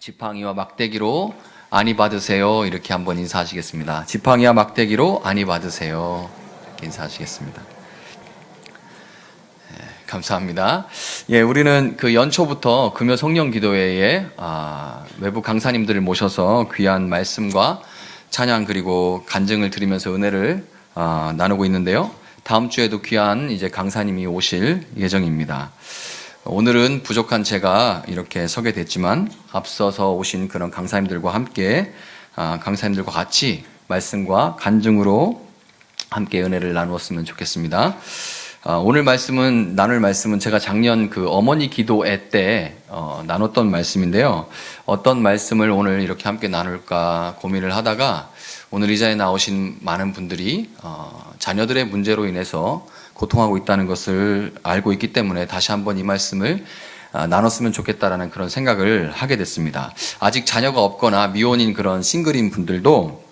지팡이와 막대기로 안위 받으세요. 이렇게 한번 인사하시겠습니다. 지팡이와 막대기로 안위 받으세요. 이렇게 인사하시겠습니다. 감사합니다. 우리는 그 연초부터 금요 성령 기도회에 외부 강사님들을 모셔서 귀한 말씀과 찬양 그리고 간증을 드리면서 은혜를 나누고 있는데요. 다음 주에도 귀한 이제 강사님이 오실 예정입니다. 오늘은 부족한 제가 이렇게 서게 됐지만 앞서서 오신 그런 강사님들과 함께 강사님들과 같이 말씀과 간증으로 함께 은혜를 나누었으면 좋겠습니다. 오늘 나눌 말씀은 제가 작년 그 어머니 기도회 때 나눴던 말씀인데요. 어떤 말씀을 오늘 이렇게 함께 나눌까 고민을 하다가 오늘 이 자리에 나오신 많은 분들이 자녀들의 문제로 인해서 고통하고 있다는 것을 알고 있기 때문에 다시 한번 이 말씀을 나눴으면 좋겠다라는 그런 생각을 하게 됐습니다. 아직 자녀가 없거나 미혼인 그런 싱글인 분들도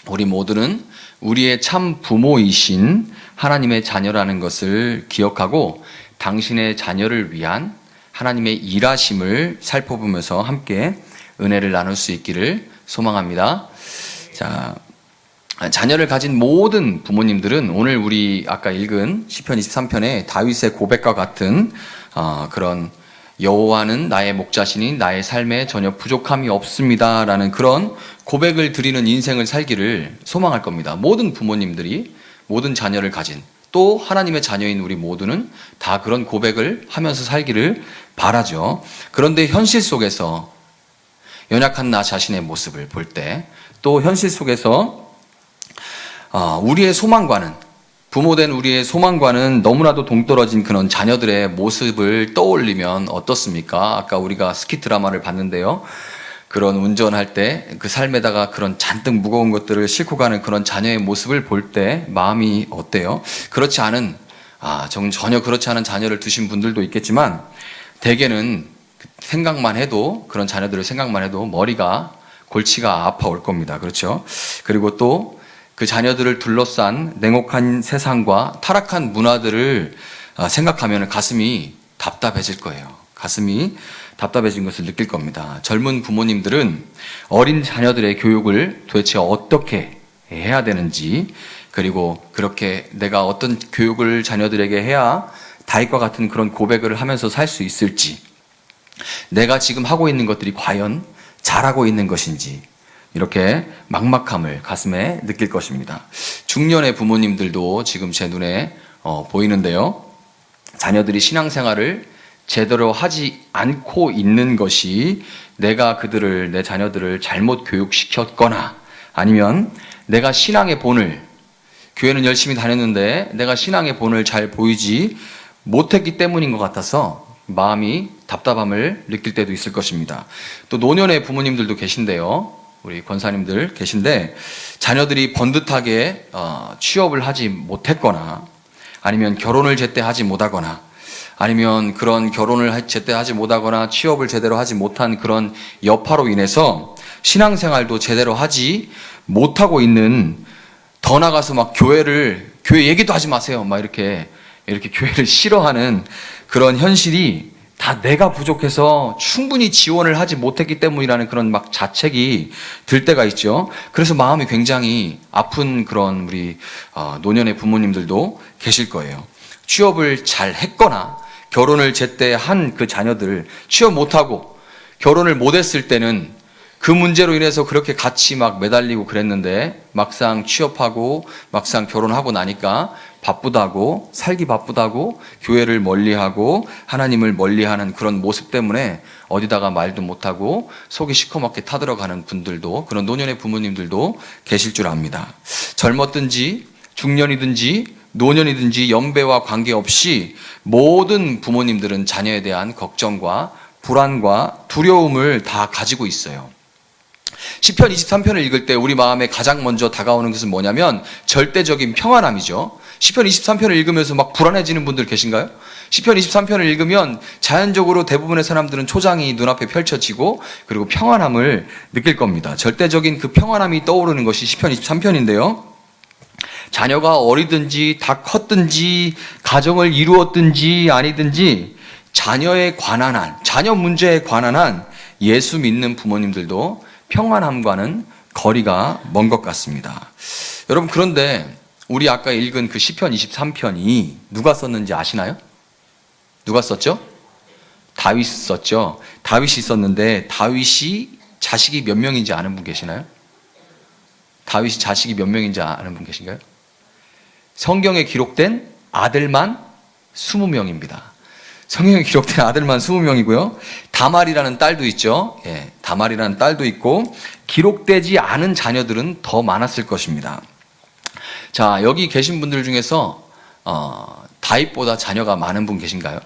우리 모두는 우리의 참 부모이신 하나님의 자녀라는 것을 기억하고 당신의 자녀를 위한 하나님의 일하심을 살펴보면서 함께 은혜를 나눌 수 있기를 소망합니다. 자녀를 가진 모든 부모님들은 오늘 우리 아까 읽은 시편 23편의 다윗의 고백과 같은 그런 여호와는 나의 목자시니 나의 삶에 전혀 부족함이 없습니다라는 그런 고백을 드리는 인생을 살기를 소망할 겁니다. 모든 부모님들이 모든 자녀를 가진 또 하나님의 자녀인 우리 모두는 다 그런 고백을 하면서 살기를 바라죠. 그런데 현실 속에서 연약한 나 자신의 모습을 볼 때 또 현실 속에서 우리의 소망과는 부모된 우리의 소망과는 너무나도 동떨어진 그런 자녀들의 모습을 떠올리면 어떻습니까? 아까 우리가 스키 드라마를 봤는데요. 그런 운전할 때 그 삶에다가 그런 잔뜩 무거운 것들을 싣고 가는 그런 자녀의 모습을 볼 때 마음이 어때요? 그렇지 않은 전혀 그렇지 않은 자녀를 두신 분들도 있겠지만 대개는 생각만 해도 그런 자녀들을 생각만 해도 머리가 골치가 아파올 겁니다. 그렇죠? 그리고 또 그 자녀들을 둘러싼 냉혹한 세상과 타락한 문화들을 생각하면 가슴이 답답해질 거예요. 가슴이 답답해진 것을 느낄 겁니다. 젊은 부모님들은 어린 자녀들의 교육을 도대체 어떻게 해야 되는지, 그리고 그렇게 내가 어떤 교육을 자녀들에게 해야 다윗과 같은 그런 고백을 하면서 살 수 있을지, 내가 지금 하고 있는 것들이 과연 잘하고 있는 것인지 이렇게 막막함을 가슴에 느낄 것입니다. 중년의 부모님들도 지금 제 눈에 보이는데요. 자녀들이 신앙생활을 제대로 하지 않고 있는 것이 내가 내 자녀들을 잘못 교육시켰거나 아니면 내가 신앙의 본을, 교회는 열심히 다녔는데 내가 신앙의 본을 잘 보이지 못했기 때문인 것 같아서 마음이 답답함을 느낄 때도 있을 것입니다. 또 노년의 부모님들도 계신데요. 우리 권사님들 계신데 자녀들이 번듯하게 취업을 하지 못했거나 아니면 결혼을 제때 하지 못하거나 아니면 그런 결혼을 제때 하지 못하거나 취업을 제대로 하지 못한 그런 여파로 인해서 신앙생활도 제대로 하지 못하고 있는, 더 나가서 막 교회 얘기도 하지 마세요. 막 이렇게 교회를 싫어하는 그런 현실이 다 내가 부족해서 충분히 지원을 하지 못했기 때문이라는 그런 막 자책이 들 때가 있죠. 그래서 마음이 굉장히 아픈 그런 우리 노년의 부모님들도 계실 거예요. 취업을 잘 했거나 결혼을 제때 한 그 자녀들, 취업 못하고 결혼을 못했을 때는 그 문제로 인해서 그렇게 같이 막 매달리고 그랬는데 막상 취업하고 막상 결혼하고 나니까 바쁘다고, 살기 바쁘다고 교회를 멀리하고 하나님을 멀리하는 그런 모습 때문에 어디다가 말도 못하고 속이 시커멓게 타들어가는 분들도, 그런 노년의 부모님들도 계실 줄 압니다. 젊었든지 중년이든지 노년이든지 연배와 관계없이 모든 부모님들은 자녀에 대한 걱정과 불안과 두려움을 다 가지고 있어요. 시편 23편을 읽을 때 우리 마음에 가장 먼저 다가오는 것은 뭐냐면 절대적인 평안함이죠. 시편 23편을 읽으면서 막 불안해지는 분들 계신가요? 시편 23편을 읽으면 자연적으로 대부분의 사람들은 초장이 눈앞에 펼쳐지고 그리고 평안함을 느낄 겁니다. 절대적인 그 평안함이 떠오르는 것이 시편 23편인데요. 자녀가 어리든지 다 컸든지 가정을 이루었든지 아니든지 자녀 문제에 관한 한 예수 믿는 부모님들도 평안함과는 거리가 먼 것 같습니다. 여러분, 그런데 우리 아까 읽은 그 시편 23편이 누가 썼는지 아시나요? 누가 썼죠? 다윗 썼죠. 다윗이 썼는데 다윗이 자식이 몇 명인지 아는 분 계시나요? 다윗이 자식이 몇 명인지 아는 분 계신가요? 성경에 기록된 아들만 20명입니다. 성경에 기록된 아들만 20명이고요. 다말이라는 딸도 있죠. 예, 다말이라는 딸도 있고 기록되지 않은 자녀들은 더 많았을 것입니다. 자, 여기 계신 분들 중에서 다윗보다 자녀가 많은 분 계신가요?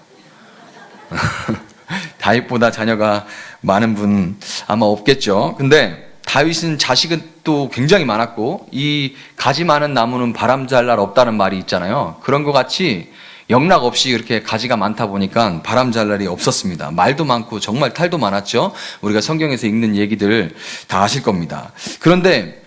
다윗보다 자녀가 많은 분 아마 없겠죠. 근데 다윗은 자식은 또 굉장히 많았고 이 가지 많은 나무는 바람 잘 날 없다는 말이 있잖아요. 그런 것 같이 영락 없이 이렇게 가지가 많다 보니까 바람 잘 날이 없었습니다. 말도 많고 정말 탈도 많았죠. 우리가 성경에서 읽는 얘기들 다 아실 겁니다. 그런데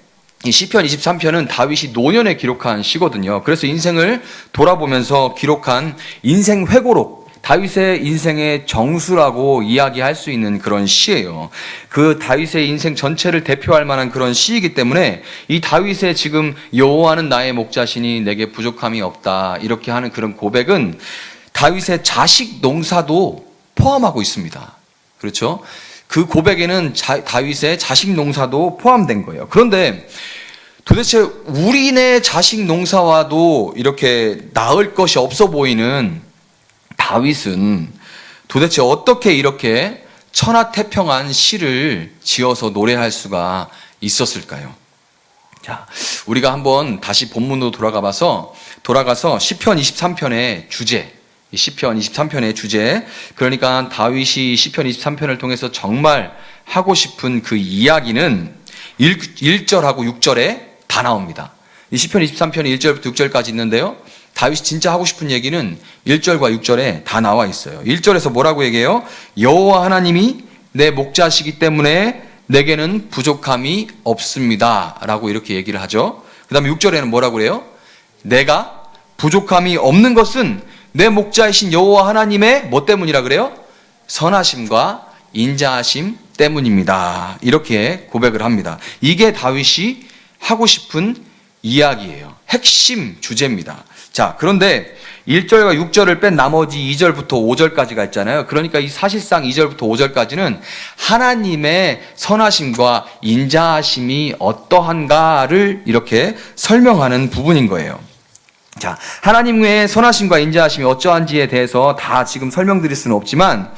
이 시편 23편은 다윗이 노년에 기록한 시거든요. 그래서 인생을 돌아보면서 기록한 인생 회고록, 다윗의 인생의 정수라고 이야기할 수 있는 그런 시예요. 그 다윗의 인생 전체를 대표할 만한 그런 시이기 때문에 이 다윗의 지금 여호와는 나의 목자시니 내게 부족함이 없다 이렇게 하는 그런 고백은 다윗의 자식 농사도 포함하고 있습니다. 그렇죠? 그 고백에는 다윗의 자식 농사도 포함된 거예요. 그런데 도대체 우리네 자식 농사와도 이렇게 나을 것이 없어 보이는 다윗은 도대체 어떻게 이렇게 천하태평한 시를 지어서 노래할 수가 있었을까요? 자, 우리가 한번 다시 본문으로 돌아가서 시편 23편의 주제, 시편 23편의 주제, 그러니까 다윗이 시편 23편을 통해서 정말 하고 싶은 그 이야기는 1절하고 6절에 다 나옵니다. 이 시편 23편이 1절부터 6절까지 있는데요. 다윗이 진짜 하고 싶은 얘기는 1절과 6절에 다 나와 있어요. 1절에서 뭐라고 얘기해요? 여호와 하나님이 내 목자시기 때문에 내게는 부족함이 없습니다 라고 이렇게 얘기를 하죠. 그 다음에 6절에는 뭐라고 그래요? 내가 부족함이 없는 것은 내 목자이신 여호와 하나님의 뭐 때문이라 그래요? 선하심과 인자하심 때문입니다. 이렇게 고백을 합니다. 이게 다윗이 하고 싶은 이야기예요. 핵심 주제입니다. 자, 그런데 1절과 6절을 뺀 나머지 2절부터 5절까지가 있잖아요. 그러니까 이 사실상 2절부터 5절까지는 하나님의 선하심과 인자하심이 어떠한가를 이렇게 설명하는 부분인 거예요. 자, 하나님의 선하심과 인자하심이 어떠한지에 대해서 다 지금 설명드릴 수는 없지만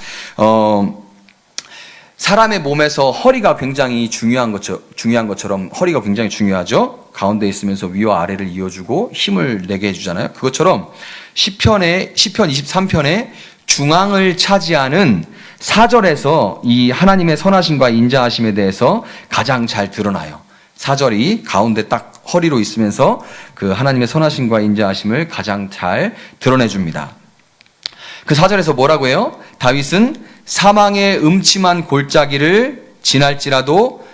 사람의 몸에서 허리가 굉장히 중요한 것처럼 허리가 굉장히 중요하죠. 가운데 있으면서 위와 아래를 이어주고 힘을 내게 해주잖아요. 그것처럼 시편 23편의 중앙을 차지하는 4절에서 이 하나님의 선하심과 인자하심에 대해서 가장 잘 드러나요. 4절이 가운데 딱 허리로 있으면서 그 하나님의 선하심과 인자하심을 가장 잘 드러내줍니다. 그 4절에서 뭐라고 해요? 다윗은 사망의 음침한 골짜기를 지날지라도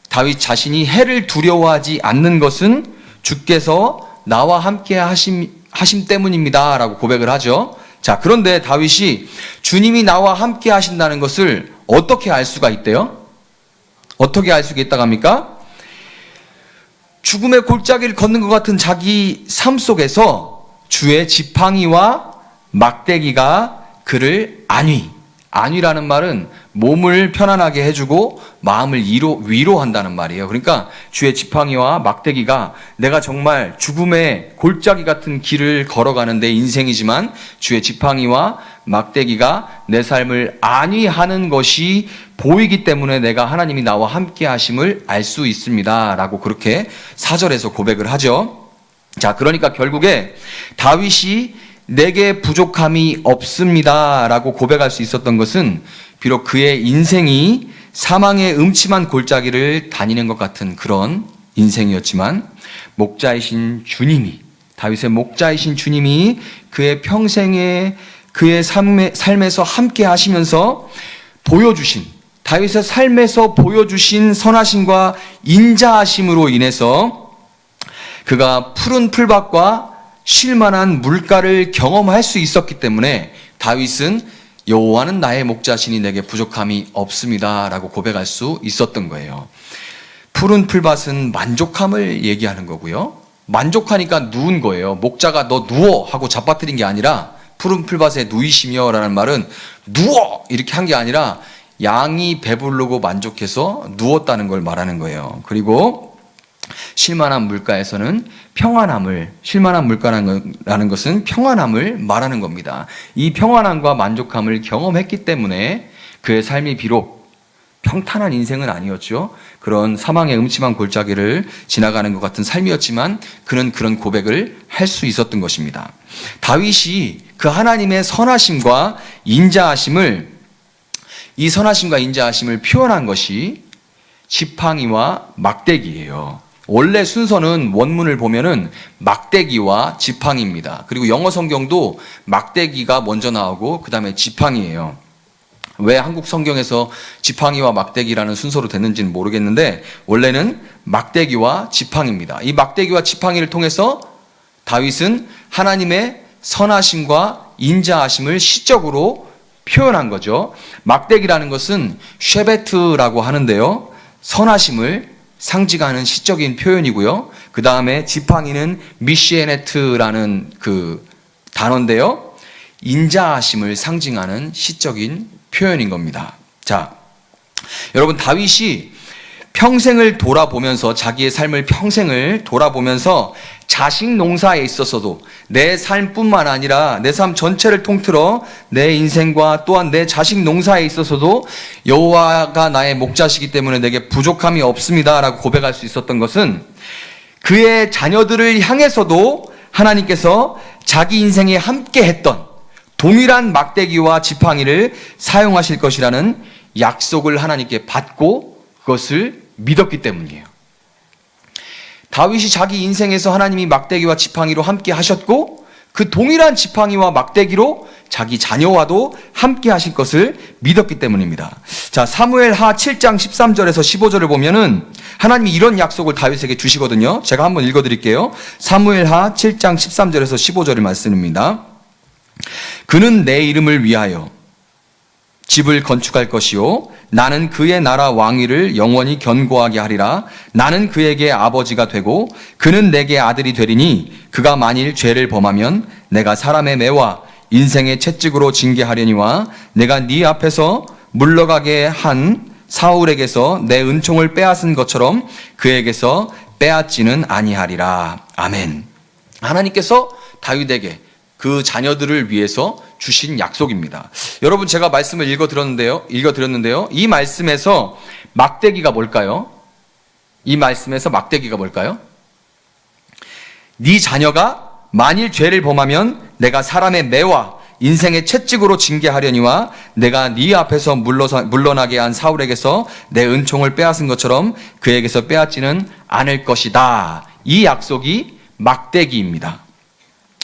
다윗 자신이 해를 두려워하지 않는 것은 주께서 나와 함께 하심 때문입니다 라고 고백을 하죠. 자, 그런데 다윗이 주님이 나와 함께 하신다는 것을 어떻게 알 수가 있대요? 어떻게 알 수가 있다고 합니까? 죽음의 골짜기를 걷는 것 같은 자기 삶 속에서 주의 지팡이와 막대기가 그를 안위라는 말은 몸을 편안하게 해주고 마음을 위로한다는 말이에요. 그러니까 주의 지팡이와 막대기가 내가 정말 죽음의 골짜기 같은 길을 걸어가는 내 인생이지만 주의 지팡이와 막대기가 내 삶을 안위하는 것이 보이기 때문에 내가 하나님이 나와 함께 하심을 알 수 있습니다 라고 그렇게 4절에서 고백을 하죠. 자, 그러니까 결국에 다윗이 내게 부족함이 없습니다 라고 고백할 수 있었던 것은 비록 그의 인생이 사망의 음침한 골짜기를 다니는 것 같은 그런 인생이었지만 목자이신 주님이, 다윗의 목자이신 주님이 그의 평생에 그의 삶에서 함께 하시면서 다윗의 삶에서 보여주신 선하심과 인자하심으로 인해서 그가 푸른 풀밭과 쉴만한 물가를 경험할 수 있었기 때문에 다윗은 여호와는 나의 목자시니 내게 부족함이 없습니다라고 고백할 수 있었던 거예요. 푸른 풀밭은 만족함을 얘기하는 거고요. 만족하니까 누운 거예요. 목자가 너 누워 하고 잡아뜨린 게 아니라 푸른 풀밭에 누이시며 라는 말은 누워 이렇게 한 게 아니라 양이 배부르고 만족해서 누웠다는 걸 말하는 거예요. 그리고 쉴만한 물가에서는 평안함을, 쉴만한 물가라는 것은 평안함을 말하는 겁니다. 이 평안함과 만족함을 경험했기 때문에 그의 삶이 비록 평탄한 인생은 아니었죠. 그런 사망의 음침한 골짜기를 지나가는 것 같은 삶이었지만 그는 그런 고백을 할 수 있었던 것입니다. 다윗이 그 하나님의 선하심과 인자하심을, 이 선하심과 인자하심을 표현한 것이 지팡이와 막대기예요. 원래 순서는 원문을 보면은 막대기와 지팡이입니다. 그리고 영어 성경도 막대기가 먼저 나오고 그 다음에 지팡이예요. 왜 한국 성경에서 지팡이와 막대기라는 순서로 됐는지는 모르겠는데 원래는 막대기와 지팡이입니다. 이 막대기와 지팡이를 통해서 다윗은 하나님의 선하심과 인자하심을 시적으로 표현한 거죠. 막대기라는 것은 쉐베트라고 하는데요. 선하심을 상징하는 시적인 표현이고요. 그 다음에 지팡이는 미시에네트라는 그 단어인데요. 인자하심을 상징하는 시적인 표현인 겁니다. 자, 여러분 다윗이 평생을 돌아보면서 자기의 삶을 평생을 돌아보면서 자식 농사에 있어서도 내 삶뿐만 아니라 내 삶 전체를 통틀어 내 인생과 또한 내 자식 농사에 있어서도 여호와가 나의 목자시기 때문에 내게 부족함이 없습니다라고 고백할 수 있었던 것은 그의 자녀들을 향해서도 하나님께서 자기 인생에 함께 했던 동일한 막대기와 지팡이를 사용하실 것이라는 약속을 하나님께 받고 그것을 믿었기 때문이에요. 다윗이 자기 인생에서 하나님이 막대기와 지팡이로 함께 하셨고 그 동일한 지팡이와 막대기로 자기 자녀와도 함께 하실 것을 믿었기 때문입니다. 자, 사무엘하 7장 13절에서 15절을 보면은 하나님이 이런 약속을 다윗에게 주시거든요. 제가 한번 읽어드릴게요. 사무엘하 7장 13절에서 15절의 말씀입니다. 그는 내 이름을 위하여 집을 건축할 것이요 나는 그의 나라 왕위를 영원히 견고하게 하리라. 나는 그에게 아버지가 되고 그는 내게 아들이 되리니 그가 만일 죄를 범하면 내가 사람의 매와 인생의 채찍으로 징계하려니와 내가 네 앞에서 물러가게 한 사울에게서 내 은총을 빼앗은 것처럼 그에게서 빼앗지는 아니하리라. 아멘. 하나님께서 다윗에게 그 자녀들을 위해서 주신 약속입니다. 여러분 제가 말씀을 읽어드렸는데요. 이 말씀에서 막대기가 뭘까요? 이 말씀에서 막대기가 뭘까요? 네 자녀가 만일 죄를 범하면 내가 사람의 매와 인생의 채찍으로 징계하려니와 내가 네 앞에서 물러나게 한 사울에게서 내 은총을 빼앗은 것처럼 그에게서 빼앗지는 않을 것이다. 이 약속이 막대기입니다.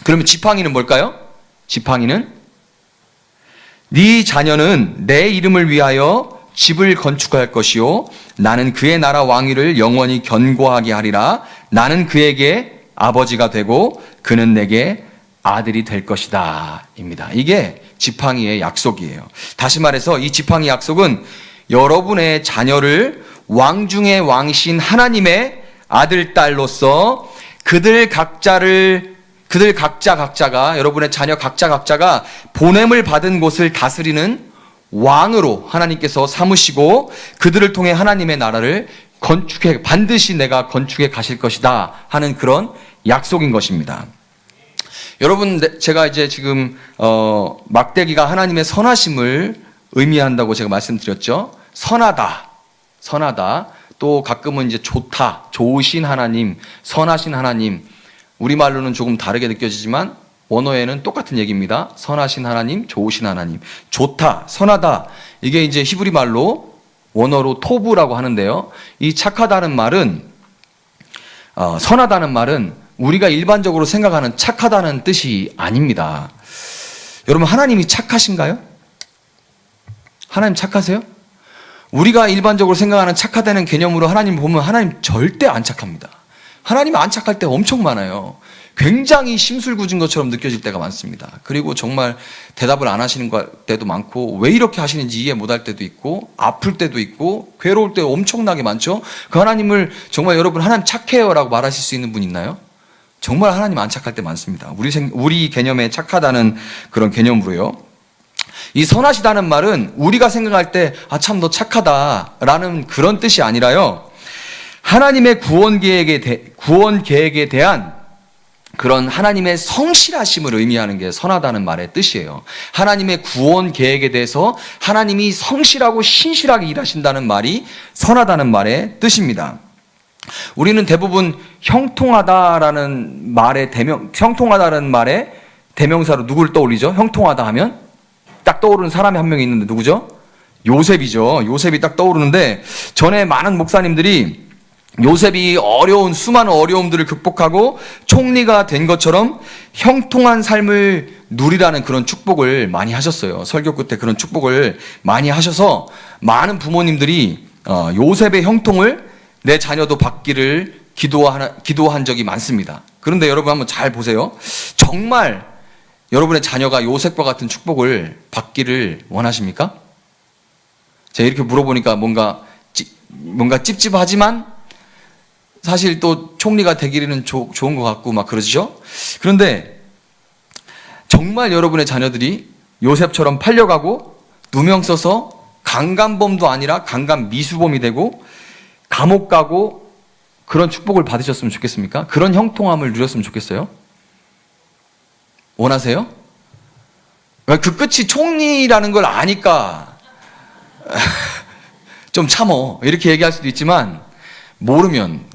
그러면 지팡이는 뭘까요? 지팡이는 네 자녀는 내 이름을 위하여 집을 건축할 것이요 나는 그의 나라 왕위를 영원히 견고하게 하리라. 나는 그에게 아버지가 되고 그는 내게 아들이 될 것이다 입니다. 이게 지팡이의 약속이에요. 다시 말해서 이 지팡이 약속은 여러분의 자녀를 왕 중의 왕이신 하나님의 아들, 딸로서 그들 각자가 여러분의 자녀 각자가 보냄을 받은 곳을 다스리는 왕으로 하나님께서 삼으시고 그들을 통해 하나님의 나라를 반드시 내가 건축해 가실 것이다 하는 그런 약속인 것입니다. 여러분 제가 이제 지금 막대기가 하나님의 선하심을 의미한다고 제가 말씀드렸죠. 선하다. 또 가끔은 이제 좋다, 좋으신 하나님, 선하신 하나님. 우리말로는 조금 다르게 느껴지지만 원어에는 똑같은 얘기입니다. 선하신 하나님, 좋으신 하나님. 좋다, 선하다. 이게 이제 히브리 말로 원어로 토브라고 하는데요. 이 착하다는 말은 선하다는 말은 우리가 일반적으로 생각하는 착하다는 뜻이 아닙니다. 여러분 하나님이 착하신가요? 하나님 착하세요? 우리가 일반적으로 생각하는 착하다는 개념으로 하나님 보면 하나님 절대 안 착합니다. 하나님이 안착할 때 엄청 많아요. 굉장히 심술궂은 것처럼 느껴질 때가 많습니다. 그리고 정말 대답을 안 하시는 때도 많고, 왜 이렇게 하시는지 이해 못할 때도 있고, 아플 때도 있고, 괴로울 때 엄청나게 많죠. 그 하나님을 정말 여러분 하나님 착해요 라고 말하실 수 있는 분 있나요? 정말 하나님 안착할 때 많습니다. 우리 개념에 착하다는 그런 개념으로요. 이 선하시다는 말은 우리가 생각할 때 참 너 착하다라는 그런 뜻이 아니라요, 하나님의 구원 계획에 대한 그런 하나님의 성실하심을 의미하는 게 선하다는 말의 뜻이에요. 하나님의 구원 계획에 대해서 하나님이 성실하고 신실하게 일하신다는 말이 선하다는 말의 뜻입니다. 우리는 대부분 형통하다라는 말의 대명사로 누구를 떠올리죠? 형통하다 하면 딱 떠오르는 사람이 한 명이 있는데 누구죠? 요셉이죠. 요셉이 딱 떠오르는데, 전에 많은 목사님들이 요셉이 수많은 어려움들을 극복하고 총리가 된 것처럼 형통한 삶을 누리라는 그런 축복을 많이 하셨어요. 설교 끝에 그런 축복을 많이 하셔서 많은 부모님들이 요셉의 형통을 내 자녀도 받기를 기도한 적이 많습니다. 그런데 여러분 한번 잘 보세요. 정말 여러분의 자녀가 요셉과 같은 축복을 받기를 원하십니까? 제가 이렇게 물어보니까 뭔가 찝찝하지만 사실 또 총리가 되기는 좋은 것 같고 막 그러죠. 그런데 정말 여러분의 자녀들이 요셉처럼 팔려가고 누명 써서 강간범도 아니라 강간 미수범이 되고 감옥 가고 그런 축복을 받으셨으면 좋겠습니까? 그런 형통함을 누렸으면 좋겠어요? 원하세요? 그 끝이 총리라는 걸 아니까 좀 참어 이렇게 얘기할 수도 있지만, 모르면,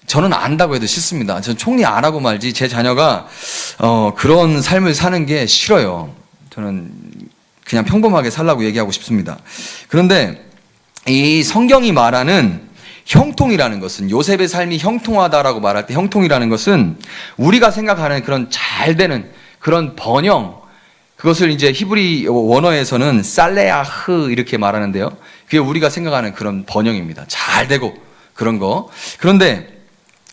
저는 안다고 해도 싫습니다. 저는 총리 안 하고 말지 제 자녀가 그런 삶을 사는 게 싫어요. 저는 그냥 평범하게 살라고 얘기하고 싶습니다. 그런데 이 성경이 말하는 형통이라는 것은, 요셉의 삶이 형통하다라고 말할 때 형통이라는 것은 우리가 생각하는 그런 잘 되는 그런 번영, 그것을 이제 히브리 원어에서는 살레아흐 이렇게 말하는데요. 그게 우리가 생각하는 그런 번영입니다. 잘 되고 그런 거. 그런데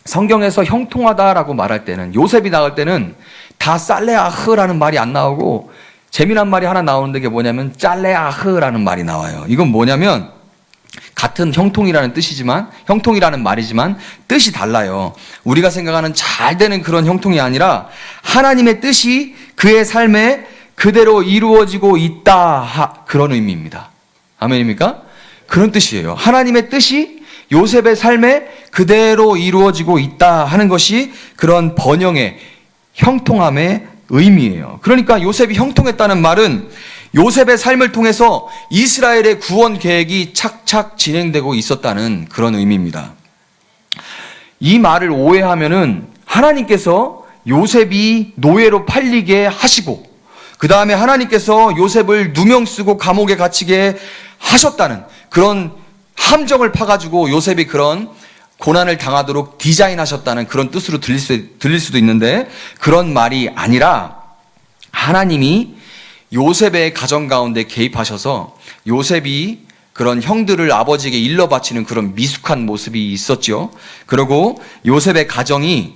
성경에서 형통하다라고 말할 때는, 요셉이 나올 때는 다 살레아흐라는 말이 안 나오고 재미난 말이 하나 나오는데, 그게 뭐냐면 짤레아흐라는 말이 나와요. 이건 뭐냐면 같은 형통이라는 말이지만 뜻이 달라요. 우리가 생각하는 잘 되는 그런 형통이 아니라 하나님의 뜻이 그의 삶에 그대로 이루어지고 있다, 그런 의미입니다. 아멘입니까? 그런 뜻이에요. 하나님의 뜻이 요셉의 삶에 그대로 이루어지고 있다 하는 것이 그런 번영의, 형통함의 의미예요. 그러니까 요셉이 형통했다는 말은 요셉의 삶을 통해서 이스라엘의 구원 계획이 착착 진행되고 있었다는 그런 의미입니다. 이 말을 오해하면은 하나님께서 요셉이 노예로 팔리게 하시고, 그 다음에 하나님께서 요셉을 누명 쓰고 감옥에 갇히게 하셨다는 그런 함정을 파가지고 요셉이 그런 고난을 당하도록 디자인하셨다는 그런 뜻으로 들릴 수도 있는데, 그런 말이 아니라 하나님이 요셉의 가정 가운데 개입하셔서 요셉이 그런 형들을 아버지에게 일러 바치는 그런 미숙한 모습이 있었죠. 그리고 요셉의 가정이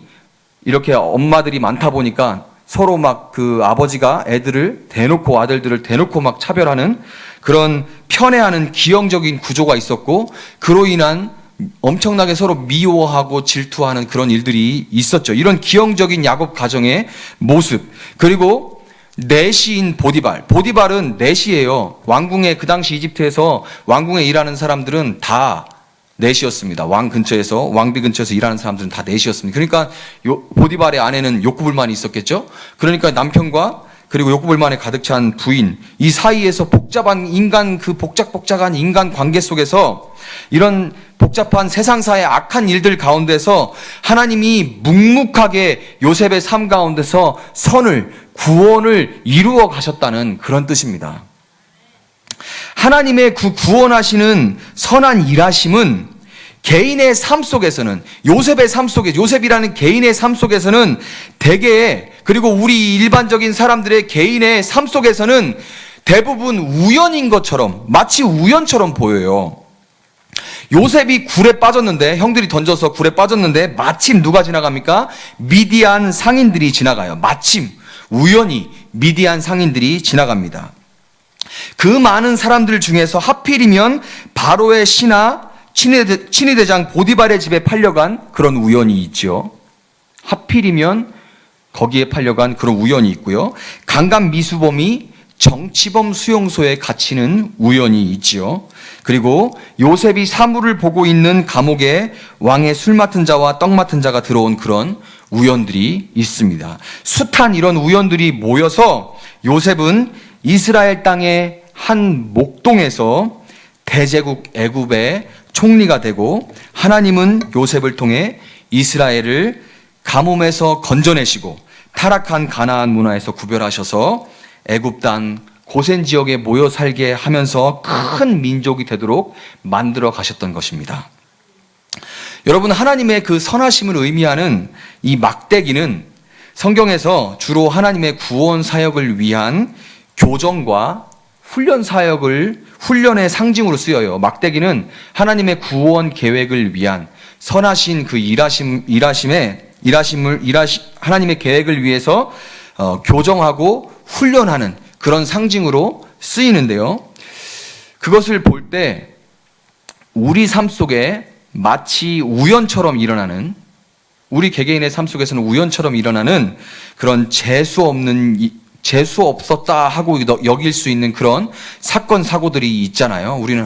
이렇게 엄마들이 많다 보니까 서로 막 그 아버지가 아들들을 대놓고 막 차별하는 그런 편애하는 기형적인 구조가 있었고, 그로 인한 엄청나게 서로 미워하고 질투하는 그런 일들이 있었죠. 이런 기형적인 야곱 가정의 모습. 그리고 내시인 보디발은 내시예요. 왕궁에, 그 당시 이집트에서 왕궁에 일하는 사람들은 다 내시였습니다. 왕비 근처에서 일하는 사람들은 다 내시였습니다. 그러니까 보디발의 아내는 욕구불만이 있었겠죠. 그러니까 남편과 그리고 욕구불만에 가득 찬 부인, 이 사이에서 복잡한 인간 관계 속에서, 이런 복잡한 세상사의 악한 일들 가운데서 하나님이 묵묵하게 요셉의 삶 가운데서 구원을 이루어 가셨다는 그런 뜻입니다. 하나님의 구원하시는 선한 일하심은 개인의 삶 속에서는, 요셉이라는 개인의 삶 속에서는 대개, 그리고 우리 일반적인 사람들의 개인의 삶 속에서는 대부분 우연인 것처럼, 마치 우연처럼 보여요. 요셉이 굴에 빠졌는데, 형들이 던져서 굴에 빠졌는데 마침 누가 지나갑니까? 미디안 상인들이 지나가요. 마침 우연히 미디안 상인들이 지나갑니다. 그 많은 사람들 중에서 하필이면 바로의 신하 친위대장 보디발의 집에 팔려간 그런 우연이 있죠. 하필이면 거기에 팔려간 그런 우연이 있고요. 강간 미수범이 정치범 수용소에 갇히는 우연이 있지요. 그리고 요셉이 사물을 보고 있는 감옥에 왕의 술 맡은 자와 떡 맡은 자가 들어온 그런 우연들이 있습니다. 숱한 이런 우연들이 모여서 요셉은 이스라엘 땅의 한 목동에서 대제국 애굽의 총리가 되고, 하나님은 요셉을 통해 이스라엘을 가뭄에서 건져내시고 타락한 가나안 문화에서 구별하셔서 애굽 땅 고센 지역에 모여 살게 하면서 큰 민족이 되도록 만들어 가셨던 것입니다. 여러분, 하나님의 그 선하심을 의미하는 이 막대기는 성경에서 주로 하나님의 구원 사역을 위한 교정과 훈련의 상징으로 쓰여요. 막대기는 하나님의 구원 계획을 위한 선하신 그 하나님의 계획을 위해서 교정하고 훈련하는 그런 상징으로 쓰이는데요. 그것을 볼 때 우리 삶 속에 마치 우연처럼 일어나는, 우리 개개인의 삶 속에서는 우연처럼 일어나는 그런 재수 없었다 하고 여길 수 있는 그런 사건 사고들이 있잖아요. 우리는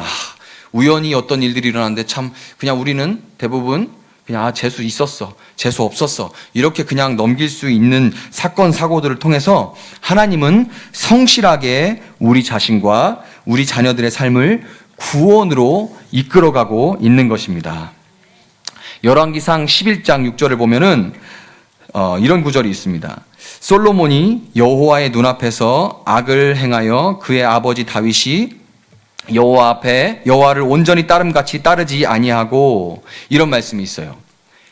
우연히 어떤 일들이 일어났는데 참 그냥 우리는 대부분 그냥 재수 있었어, 재수 없었어 이렇게 그냥 넘길 수 있는 사건 사고들을 통해서 하나님은 성실하게 우리 자신과 우리 자녀들의 삶을 구원으로 이끌어가고 있는 것입니다. 열왕기상 11장 6절을 보면은 이런 구절이 있습니다. 솔로몬이 여호와의 눈앞에서 악을 행하여 그의 아버지 다윗이 여호와를 온전히 따름같이 따르지 아니하고, 이런 말씀이 있어요.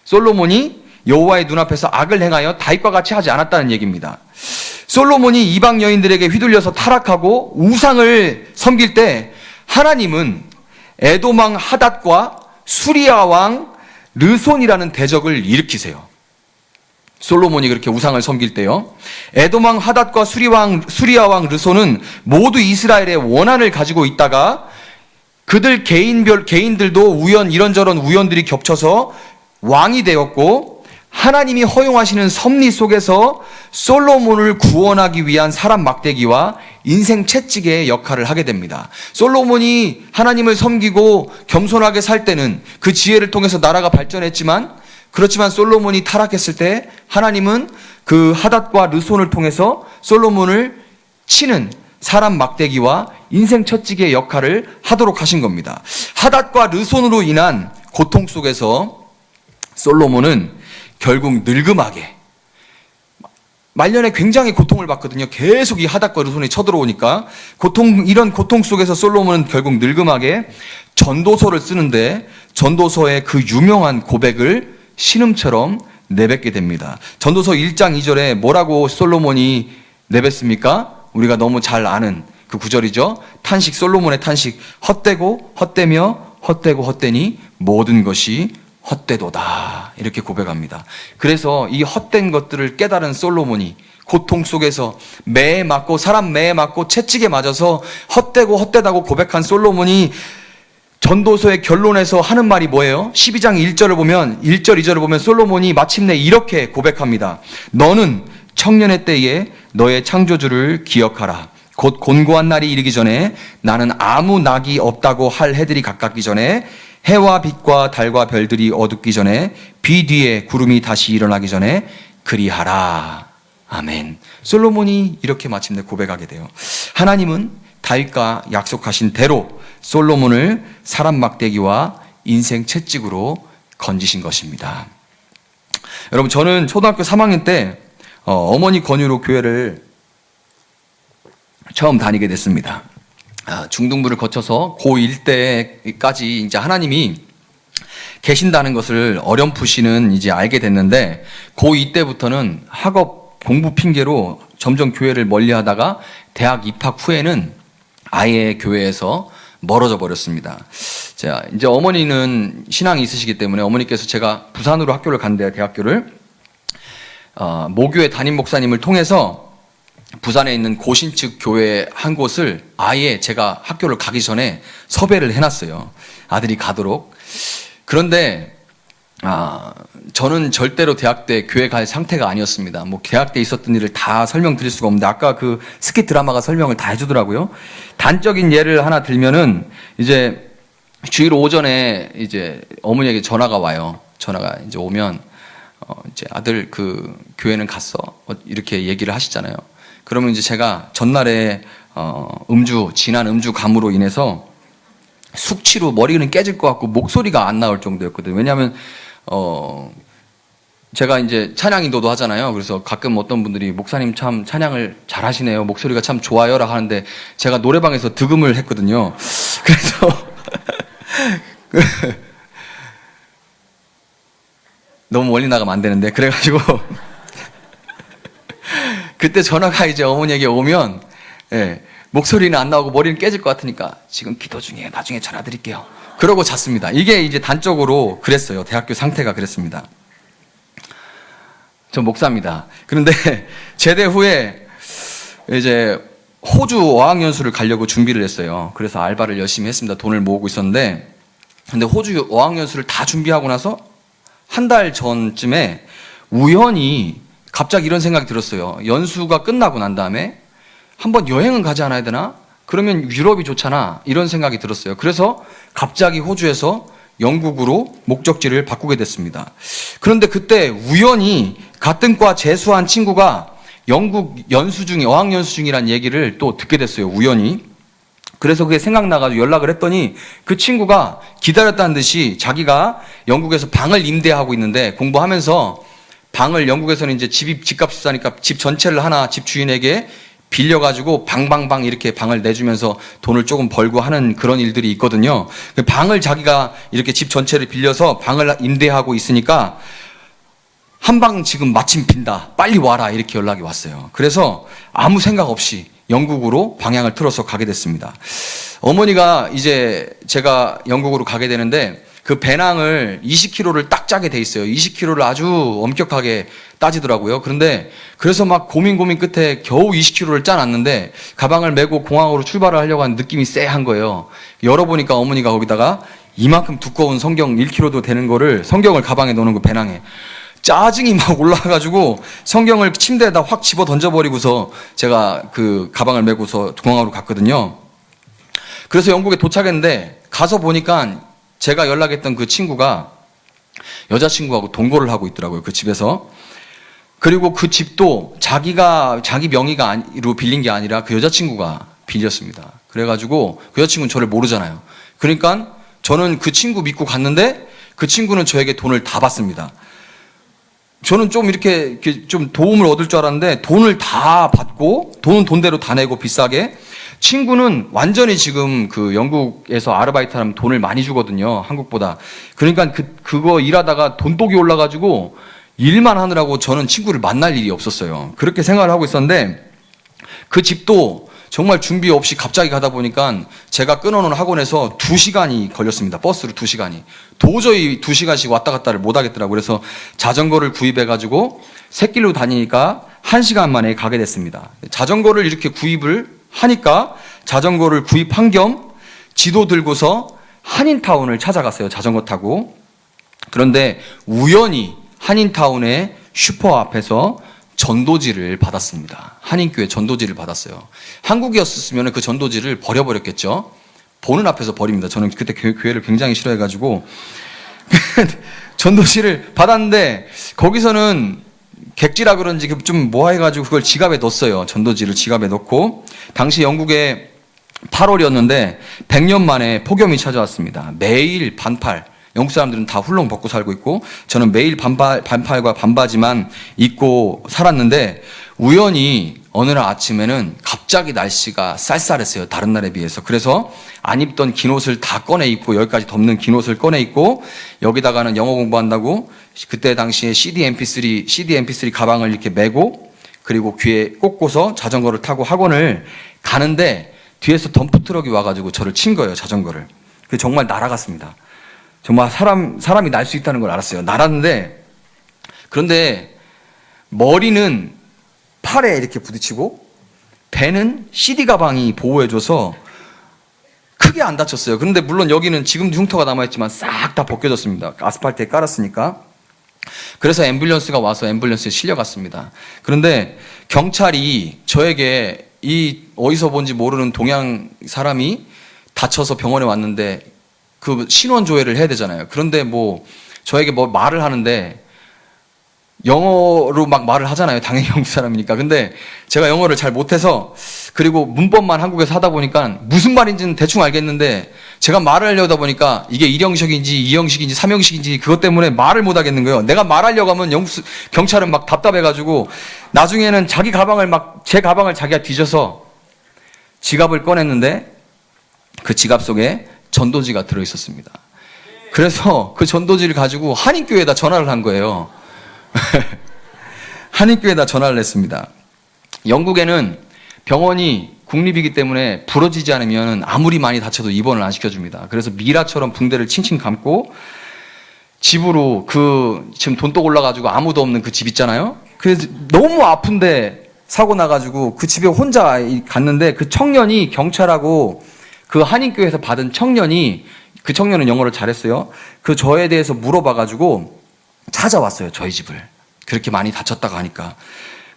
솔로몬이 여호와의 눈앞에서 악을 행하여 다윗과 같이 하지 않았다는 얘기입니다. 솔로몬이 이방 여인들에게 휘둘려서 타락하고 우상을 섬길 때 하나님은 에돔 왕 하닷과 수리아 왕 르손이라는 대적을 일으키세요. 솔로몬이 그렇게 우상을 섬길 때요. 에돔 왕 하닷과 수리아 왕 르손은 모두 이스라엘의 원한을 가지고 있다가 그들 개인들도 이런저런 우연들이 겹쳐서 왕이 되었고, 하나님이 허용하시는 섭리 속에서 솔로몬을 구원하기 위한 사람 막대기와 인생 채찍의 역할을 하게 됩니다. 솔로몬이 하나님을 섬기고 겸손하게 살 때는 그 지혜를 통해서 나라가 발전했지만, 그렇지만 솔로몬이 타락했을 때 하나님은 그 하닷과 르손을 통해서 솔로몬을 치는 사람 막대기와 인생 채찍의 역할을 하도록 하신 겁니다. 하닷과 르손으로 인한 고통 속에서 솔로몬은 결국 늙음하게, 말년에 굉장히 고통을 받거든요. 계속 이 하닷과 르손이 쳐들어오니까 이런 고통 속에서 솔로몬은 결국 늙음하게 전도서를 쓰는데, 전도서의 그 유명한 고백을 신음처럼 내뱉게 됩니다. 전도서 1장 2절에 뭐라고 솔로몬이 내뱉습니까? 우리가 너무 잘 아는 그 구절이죠. 탄식, 솔로몬의 탄식. 헛되고 헛되며 헛되고 헛되니 모든 것이 헛되도다, 이렇게 고백합니다. 그래서 이 헛된 것들을 깨달은 솔로몬이 고통 속에서 매에 맞고, 사람 매에 맞고 채찍에 맞아서 헛되고 헛되다고 고백한 솔로몬이 전도서의 결론에서 하는 말이 뭐예요? 12장 1절, 2절을 보면 솔로몬이 마침내 이렇게 고백합니다. 너는 청년의 때에 너의 창조주를 기억하라. 곧 곤고한 날이 이르기 전에, 나는 아무 낙이 없다고 할 해들이 가깝기 전에, 해와 빛과 달과 별들이 어둡기 전에, 비 뒤에 구름이 다시 일어나기 전에 그리하라. 아멘. 솔로몬이 이렇게 마침내 고백하게 돼요. 하나님은 다윗과 약속하신 대로 솔로몬을 사람 막대기와 인생 채찍으로 건지신 것입니다. 여러분, 저는 초등학교 3학년 때 어머니 권유로 교회를 처음 다니게 됐습니다. 중등부를 거쳐서 고1 때까지 이제 하나님이 계신다는 것을 어렴풋이는 이제 알게 됐는데, 고2 때부터는 학업 공부 핑계로 점점 교회를 멀리하다가 대학 입학 후에는 아예 교회에서 멀어져 버렸습니다. 자, 이제 어머니는 신앙이 있으시기 때문에 어머니께서 제가 부산으로 학교를 간대요, 대학교를. 모교의 담임 목사님을 통해서 부산에 있는 고신측 교회 한 곳을 아예 제가 학교를 가기 전에 섭외를 해놨어요. 아들이 가도록. 그런데 저는 절대로 대학 때 교회 갈 상태가 아니었습니다. 뭐 대학 때 있었던 일을 다 설명드릴 수가 없는데 아까 그 스킷 드라마가 설명을 다 해주더라고요. 단적인 예를 하나 들면은 이제 주일 오전에 이제 어머니에게 전화가 와요. 전화가 이제 오면 이제 아들 그 교회는 갔어 이렇게 얘기를 하시잖아요. 그러면 이제 제가 전날에 진한 음주감으로 인해서 숙취로 머리는 깨질 것 같고 목소리가 안 나올 정도였거든요. 왜냐하면 제가 이제 찬양 인도도 하잖아요. 그래서 가끔 어떤 분들이 목사님 참 찬양을 잘하시네요. 목소리가 참 좋아요라 하는데 제가 노래방에서 득음을 했거든요. 그래서 너무 멀리 나가면 안 되는데 그래가지고 그때 전화가 이제 어머니에게 오면 목소리는 안 나오고 머리는 깨질 것 같으니까 지금 기도 중에 나중에 전화 드릴게요. 그러고 잤습니다. 이게 이제 단적으로 그랬어요. 대학교 상태가 그랬습니다. 전 목사입니다. 그런데 제대 후에 이제 호주 어학연수를 가려고 준비를 했어요. 그래서 알바를 열심히 했습니다. 돈을 모으고 있었는데 근데 호주 어학연수를 다 준비하고 나서 한 달 전쯤에 우연히 갑자기 이런 생각이 들었어요. 연수가 끝나고 난 다음에 한번 여행은 가지 않아야 되나? 그러면 유럽이 좋잖아. 이런 생각이 들었어요. 그래서 갑자기 호주에서 영국으로 목적지를 바꾸게 됐습니다. 그런데 그때 우연히 같은 과 재수한 친구가 영국 연수 중에 어학연수 중이라는 얘기를 또 듣게 됐어요. 우연히. 그래서 그게 생각나가지고 연락을 했더니 그 친구가 기다렸다는 듯이 자기가 영국에서 방을 임대하고 있는데 공부하면서 방을 영국에서는 이제 집값이 싸니까 집 전체를 하나 집 주인에게 빌려가지고 방방방 이렇게 방을 내주면서 돈을 조금 벌고 하는 그런 일들이 있거든요. 방을 자기가 이렇게 집 전체를 빌려서 방을 임대하고 있으니까 한 방 지금 마침 빈다. 빨리 와라. 이렇게 연락이 왔어요. 그래서 아무 생각 없이 영국으로 방향을 틀어서 가게 됐습니다. 어머니가 이제 제가 영국으로 가게 되는데 그 배낭을 20kg를 딱 짜게 돼 있어요. 20kg를 아주 엄격하게 따지더라고요. 그런데 그래서 막 고민 끝에 겨우 20kg를 짜놨는데 가방을 메고 공항으로 출발을 하려고 하는 느낌이 쎄한 거예요. 열어보니까 어머니가 거기다가 이만큼 두꺼운 성경 1kg도 되는 거를 성경을 가방에 넣는 그 배낭에 짜증이 막 올라와가지고 성경을 침대에다 확 집어 던져버리고서 제가 그 가방을 메고서 공항으로 갔거든요. 그래서 영국에 도착했는데 가서 보니까 제가 연락했던 그 친구가 여자친구하고 동거를 하고 있더라고요. 그 집에서. 그리고 그 집도 자기 명의로 빌린 게 아니라 그 여자친구가 빌렸습니다. 그래가지고 그 여자친구는 저를 모르잖아요. 그러니까 저는 그 친구 믿고 갔는데 그 친구는 저에게 돈을 다 받습니다. 저는 좀 이렇게 좀 도움을 얻을 줄 알았는데 돈을 다 받고 돈은 돈대로 다 내고 비싸게 친구는 완전히 지금 그 영국에서 아르바이트 하면 돈을 많이 주거든요. 한국보다. 그러니까 그거 일하다가 돈독이 올라가지고 일만 하느라고 저는 친구를 만날 일이 없었어요. 그렇게 생각을 하고 있었는데 그 집도 정말 준비 없이 갑자기 가다 보니까 제가 끊어놓은 학원에서 2시간이 걸렸습니다. 버스로 2시간이. 도저히 2시간씩 왔다 갔다를 못 하겠더라고요. 그래서 자전거를 구입해가지고 새길로 다니니까 1시간 만에 가게 됐습니다. 자전거를 이렇게 구입을 하니까 자전거를 구입한 겸 지도 들고서 한인타운을 찾아갔어요. 자전거 타고. 그런데 우연히 한인타운의 슈퍼 앞에서 전도지를 받았습니다. 한인교회 전도지를 받았어요. 한국이었으면 그 전도지를 버려버렸겠죠. 보는 앞에서 버립니다. 저는 그때 교회를 굉장히 싫어해가지고 전도지를 받았는데 거기서는 객지라 그런지 좀 모아해가지고 그걸 지갑에 넣었어요. 전도지를 지갑에 넣고 당시 영국에 8월이었는데 100년 만에 폭염이 찾아왔습니다. 매일 반팔. 영국 사람들은 다 훌렁 벗고 살고 있고 저는 매일 반팔과 반바지만 입고 살았는데 우연히 어느 날 아침에는 갑자기 날씨가 쌀쌀했어요. 다른 날에 비해서. 그래서 안 입던 긴 옷을 다 꺼내 입고 여기까지 덮는 긴 옷을 꺼내 입고 여기다가는 영어 공부한다고 그때 당시에 CD MP3 가방을 이렇게 메고 그리고 귀에 꽂고서 자전거를 타고 학원을 가는데 뒤에서 덤프트럭이 와가지고 저를 친 거예요, 자전거를. 그 정말 날아갔습니다. 정말 사람이 날 수 있다는 걸 알았어요. 날았는데, 그런데 머리는 팔에 이렇게 부딪히고 배는 CD 가방이 보호해줘서 크게 안 다쳤어요. 그런데 물론 여기는 지금도 흉터가 남아있지만 싹 다 벗겨졌습니다. 아스팔트에 깔았으니까. 그래서 앰뷸런스가 와서 앰뷸런스에 실려갔습니다. 그런데 경찰이 저에게 이 어디서 본지 모르는 동양 사람이 다쳐서 병원에 왔는데 그 신원 조회를 해야 되잖아요. 그런데 뭐 저에게 뭐 말을 하는데 영어로 막 말을 하잖아요. 당연히 영국 사람이니까. 근데 제가 영어를 잘 못해서, 그리고 문법만 한국에서 하다 보니까 무슨 말인지는 대충 알겠는데 제가 말을 하려다 보니까 이게 1형식인지 2형식인지 3형식인지 그것 때문에 말을 못 하겠는 거예요. 내가 말하려고 하면 영국 경찰은 막 답답해가지고 나중에는 자기 가방을 막, 제 가방을 자기가 뒤져서 지갑을 꺼냈는데 그 지갑 속에 전도지가 들어있었습니다. 그래서 그 전도지를 가지고 한인교회에다 전화를 한 거예요. 한인교회에다 전화를 했습니다. 영국에는 병원이 국립이기 때문에 부러지지 않으면 아무리 많이 다쳐도 입원을 안 시켜줍니다. 그래서 미라처럼 붕대를 칭칭 감고 집으로, 그 지금 돈독 올라가지고 아무도 없는 그 집 있잖아요. 그래서 너무 아픈데 사고 나가지고 그 집에 혼자 갔는데 그 청년이, 경찰하고 그 한인교회에서 받은 청년이, 그 청년은 영어를 잘했어요. 그 저에 대해서 물어봐가지고 찾아왔어요, 저희 집을. 그렇게 많이 다쳤다고 하니까.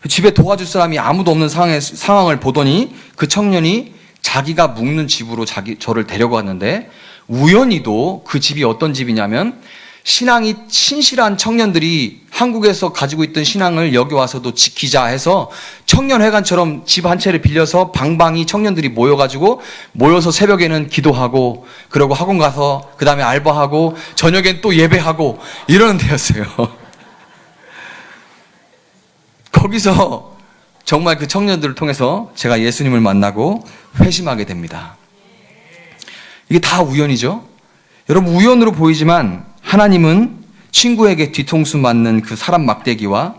집에 도와줄 사람이 아무도 없는 상황을 보더니 그 청년이 자기가 묵는 집으로 저를 데려갔는데, 우연히도 그 집이 어떤 집이냐면 신앙이 신실한 청년들이 한국에서 가지고 있던 신앙을 여기 와서도 지키자 해서 청년회관처럼 집 한 채를 빌려서 방방이 청년들이 모여서 새벽에는 기도하고, 그러고 학원 가서 그 다음에 알바하고 저녁엔 또 예배하고 이러는 데였어요. 거기서 정말 그 청년들을 통해서 제가 예수님을 만나고 회심하게 됩니다. 이게 다 우연이죠? 여러분, 우연으로 보이지만 하나님은 친구에게 뒤통수 맞는 그 사람 막대기와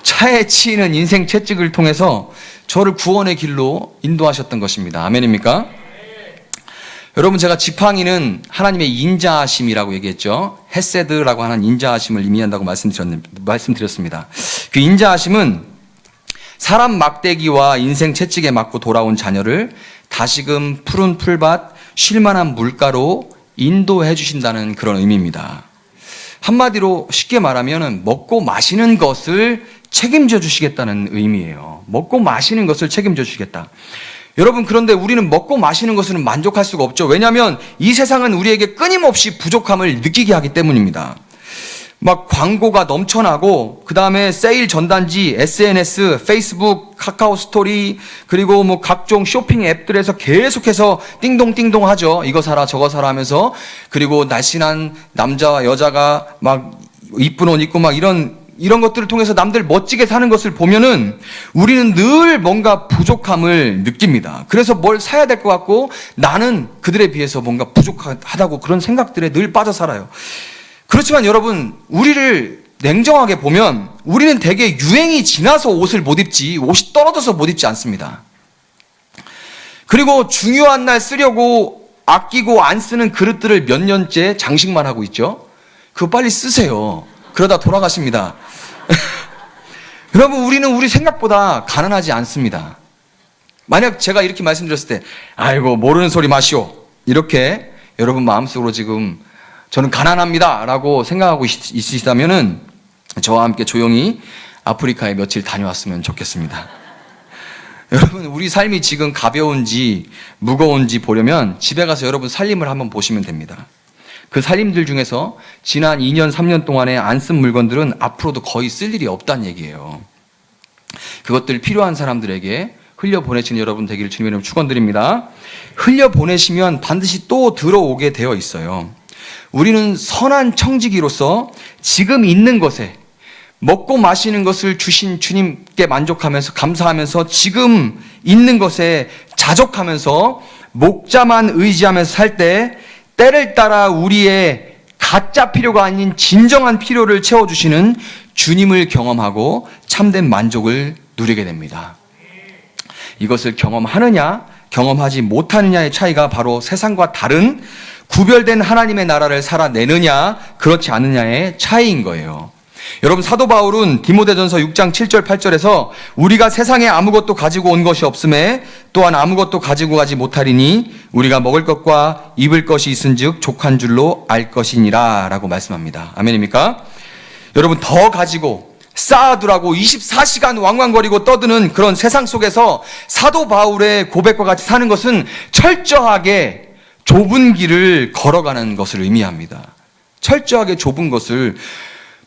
차에 치이는 인생 채찍을 통해서 저를 구원의 길로 인도하셨던 것입니다. 아멘입니까? 여러분, 제가 지팡이는 하나님의 인자하심이라고 얘기했죠. 헤세드라고 하는 인자하심을 의미한다고 말씀드렸습니다. 그 인자하심은 사람 막대기와 인생 채찍에 맞고 돌아온 자녀를 다시금 푸른 풀밭, 쉴만한 물가로 인도해 주신다는 그런 의미입니다. 한마디로 쉽게 말하면 먹고 마시는 것을 책임져 주시겠다는 의미예요. 먹고 마시는 것을 책임져 주시겠다. 여러분, 그런데 우리는 먹고 마시는 것으로는 만족할 수가 없죠. 왜냐하면 이 세상은 우리에게 끊임없이 부족함을 느끼게 하기 때문입니다. 막 광고가 넘쳐나고, 그 다음에 세일 전단지, SNS, 페이스북, 카카오 스토리, 그리고 뭐 각종 쇼핑 앱들에서 계속해서 띵동띵동 하죠. 이거 사라 저거 사라 하면서. 그리고 날씬한 남자와 여자가 막 이쁜 옷 입고 막 이런 것들을 통해서 남들 멋지게 사는 것을 보면은 우리는 늘 뭔가 부족함을 느낍니다. 그래서 뭘 사야 될 것 같고 나는 그들에 비해서 뭔가 부족하다고 그런 생각들에 늘 빠져 살아요. 그렇지만 여러분, 우리를 냉정하게 보면 우리는 대개 유행이 지나서 옷을 못 입지, 옷이 떨어져서 못 입지 않습니다. 그리고 중요한 날 쓰려고 아끼고 안 쓰는 그릇들을 몇 년째 장식만 하고 있죠. 그거 빨리 쓰세요. 그러다 돌아가십니다. 여러분, 우리는 우리 생각보다 가난하지 않습니다. 만약 제가 이렇게 말씀드렸을 때, 아이고 모르는 소리 마시오, 이렇게 여러분 마음속으로 지금 저는 가난합니다 라고 생각하고 있으시다면은 저와 함께 조용히 아프리카에 며칠 다녀왔으면 좋겠습니다. 여러분, 우리 삶이 지금 가벼운지 무거운지 보려면 집에 가서 여러분 살림을 한번 보시면 됩니다. 그 살림들 중에서 지난 2년 3년 동안에 안 쓴 물건들은 앞으로도 거의 쓸 일이 없다는 얘기예요. 그것들 필요한 사람들에게 흘려보내시는 여러분 되기를 주님의 이름으로 축원드립니다. 흘려보내시면 반드시 또 들어오게 되어 있어요. 우리는 선한 청지기로서 지금 있는 것에, 먹고 마시는 것을 주신 주님께 만족하면서 감사하면서 지금 있는 것에 자족하면서 목자만 의지하면서 살 때 때를 따라 우리의 가짜 필요가 아닌 진정한 필요를 채워주시는 주님을 경험하고 참된 만족을 누리게 됩니다. 이것을 경험하느냐 경험하지 못하느냐의 차이가 바로 세상과 다른 구별된 하나님의 나라를 살아내느냐 그렇지 않느냐의 차이인 거예요. 여러분, 사도 바울은 디모데전서 6장 7절 8절에서 우리가 세상에 아무것도 가지고 온 것이 없음에 또한 아무것도 가지고 가지 못하리니 우리가 먹을 것과 입을 것이 있은즉 족한 줄로 알 것이니라 라고 말씀합니다. 아멘입니까? 여러분, 더 가지고 쌓아두라고 24시간 왕왕거리고 떠드는 그런 세상 속에서 사도 바울의 고백과 같이 사는 것은 철저하게 좁은 길을 걸어가는 것을 의미합니다. 철저하게 좁은 것을,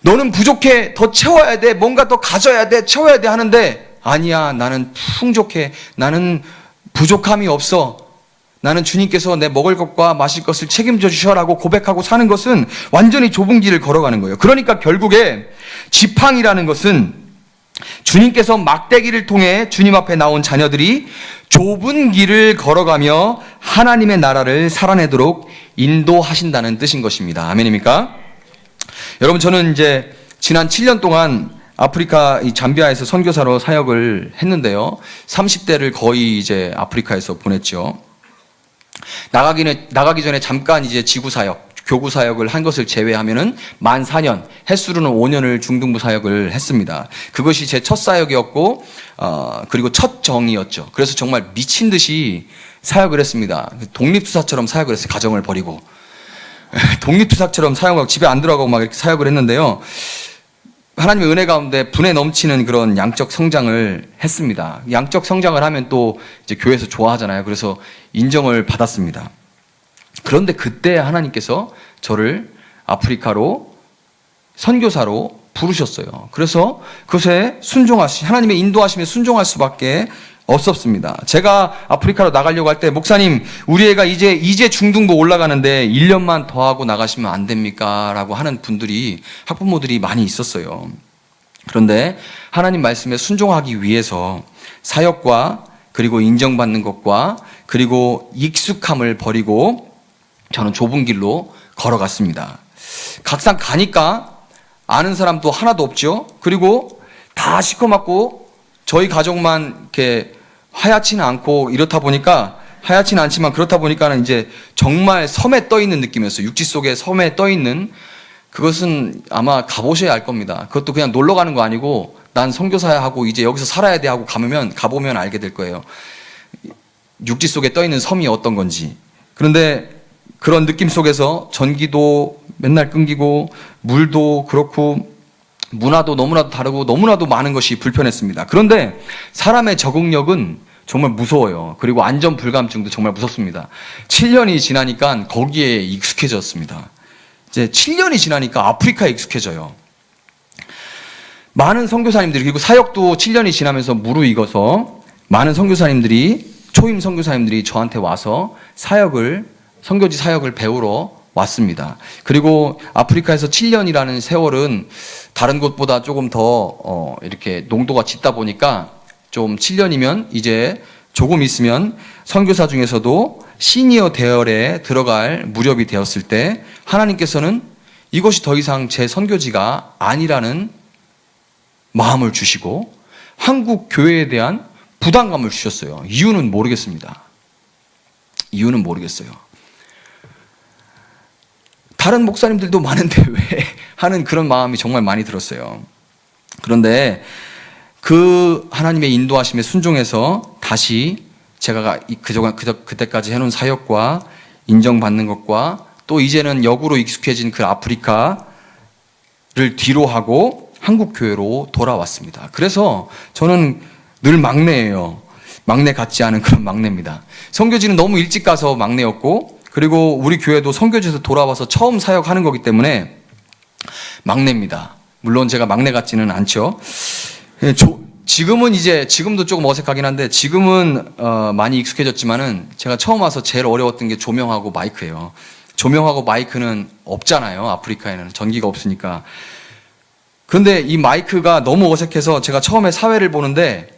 너는 부족해, 더 채워야 돼, 뭔가 더 가져야 돼, 채워야 돼 하는데, 아니야, 나는 풍족해, 나는 부족함이 없어, 나는 주님께서 내 먹을 것과 마실 것을 책임져 주셔라고 고백하고 사는 것은 완전히 좁은 길을 걸어가는 거예요. 그러니까 결국에 지팡이라는 것은 주님께서 막대기를 통해 주님 앞에 나온 자녀들이 좁은 길을 걸어가며 하나님의 나라를 살아내도록 인도하신다는 뜻인 것입니다. 아멘입니까? 여러분, 저는 이제 지난 7년 동안 아프리카 이 잠비아에서 선교사로 사역을 했는데요. 30대를 거의 이제 아프리카에서 보냈죠. 나가기 전에 잠깐 이제 지구 사역, 교구 사역을 한 것을 제외하면은 만 4년, 횟수로는 5년을 중등부 사역을 했습니다. 그것이 제 첫 사역이었고, 그리고 첫 정이었죠. 그래서 정말 미친 듯이 사역을 했습니다. 독립투사처럼 사역을 했어요. 가정을 버리고. 독립투사처럼 사역하고 집에 안 들어가고 막 이렇게 사역을 했는데요. 하나님의 은혜 가운데 분에 넘치는 그런 양적 성장을 했습니다. 양적 성장을 하면 또 이제 교회에서 좋아하잖아요. 그래서 인정을 받았습니다. 그런데 그때 하나님께서 저를 아프리카로 선교사로 부르셨어요. 그래서 그것에 하나님의 인도하심에 순종할 수밖에 없었습니다. 제가 아프리카로 나가려고 할 때, 목사님, 우리 애가 이제 중등부 올라가는데 1년만 더 하고 나가시면 안 됩니까? 라고 하는 분들이, 학부모들이 많이 있었어요. 그런데 하나님 말씀에 순종하기 위해서 사역과 그리고 인정받는 것과 그리고 익숙함을 버리고 저는 좁은 길로 걸어갔습니다. 각상 가니까 아는 사람도 하나도 없죠. 그리고 다 시커멓고 저희 가족만 이렇게 하얗지는 않고 이렇다 보니까, 하얗지는 않지만 그렇다 보니까는 이제 정말 섬에 떠 있는 느낌이었어요. 육지 속에 섬에 떠 있는, 그것은 아마 가보셔야 알 겁니다. 그것도 그냥 놀러 가는 거 아니고 난 선교사야 하고 이제 여기서 살아야 돼 하고 가보면 알게 될 거예요. 육지 속에 떠 있는 섬이 어떤 건지. 그런데 그런 느낌 속에서 전기도 맨날 끊기고 물도 그렇고 문화도 너무나도 다르고 너무나도 많은 것이 불편했습니다. 그런데 사람의 적응력은 정말 무서워요. 그리고 안전 불감증도 정말 무섭습니다. 7년이 지나니까 거기에 익숙해졌습니다. 이제 7년이 지나니까 아프리카에 익숙해져요. 많은 선교사님들이, 그리고 사역도 7년이 지나면서 무르익어서 많은 선교사님들이, 초임 선교사님들이 저한테 와서 선교지 사역을 배우러 왔습니다. 그리고 아프리카에서 7년이라는 세월은 다른 곳보다 조금 더 이렇게 농도가 짙다 보니까 좀 7년이면 이제 조금 있으면 선교사 중에서도 시니어 대열에 들어갈 무렵이 되었을 때 하나님께서는 이것이 더 이상 제 선교지가 아니라는 마음을 주시고 한국 교회에 대한 부담감을 주셨어요. 이유는 모르겠습니다. 이유는 모르겠어요. 다른 목사님들도 많은데 왜 하는 그런 마음이 정말 많이 들었어요. 그런데 그 하나님의 인도하심에 순종해서 다시 제가 그때까지 해놓은 사역과 인정받는 것과 또 이제는 역으로 익숙해진 그 아프리카를 뒤로 하고 한국 교회로 돌아왔습니다. 그래서 저는 늘 막내예요. 막내 같지 않은 그런 막내입니다. 선교지는 너무 일찍 가서 막내였고, 그리고 우리 교회도 선교지에서 돌아와서 처음 사역하는 거기 때문에 막내입니다. 물론 제가 막내 같지는 않죠. 지금도 조금 어색하긴 한데 지금은 많이 익숙해졌지만은 제가 처음 와서 제일 어려웠던 게 조명하고 마이크예요. 조명하고 마이크는 없잖아요. 아프리카에는 전기가 없으니까. 그런데 이 마이크가 너무 어색해서 제가 처음에 사회를 보는데